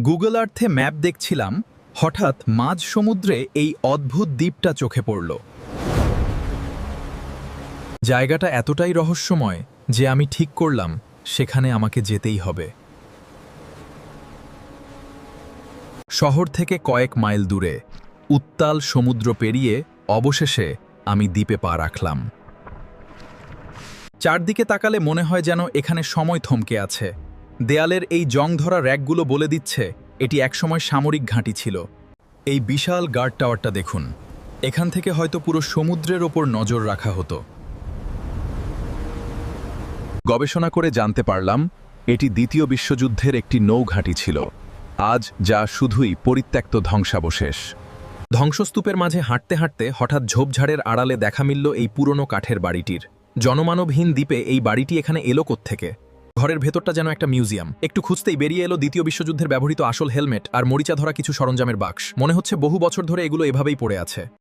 Google আর্থে map দেখছিলাম, হঠাৎ মাঝ সমুদ্রে এই অদ্ভুত দ্বীপটা চোখে পড়ল। জায়গাটা এতটাই রহস্যময় যে আমি ঠিক করলাম সেখানে আমাকে যেতেই হবে। শহর থেকে কয়েক মাইল দূরে উত্তাল সমুদ্র পেরিয়ে অবশেষে আমি দ্বীপে পা রাখলাম। চারদিকে তাকালে মনে হয় যেন এখানে সময় থমকে আছে। দেয়ালের এই জং-ধরা র্যাকগুলো বলে দিচ্ছে এটি একসময় সামরিক ঘাঁটি ছিল। এই বিশাল গার্ড টাওয়ারটা দেখুন, এখান থেকে হয়তো পুরো সমুদ্রের ওপর নজর রাখা হতো। গবেষণা করে জানতে পারলাম এটি দ্বিতীয় বিশ্বযুদ্ধের একটি নৌঘাঁটি ছিল, আজ যা শুধুই পরিত্যক্ত ধ্বংসাবশেষ। ধ্বংসস্তূপের মাঝে হাঁটতে হাঁটতে হঠাৎ ঝোপঝাড়ের আড়ালে দেখা মিলল এই পুরনো কাঠের বাড়িটির। জনমানবহীন দ্বীপে এই বাড়িটি এখানে এলো কোত্থেকে? ঘরের ভেতরটা যেন একটা মিউজিয়াম। একটু খুঁজতেই বেরিয়ে এলো দ্বিতীয় বিশ্বযুদ্ধের ব্যবহৃত আসল হেলমেট আর মরিচা ধরা কিছু সরঞ্জামের বাক্স। মনে হচ্ছে বহু বছর ধরে এগুলো এভাবেই পড়ে আছে।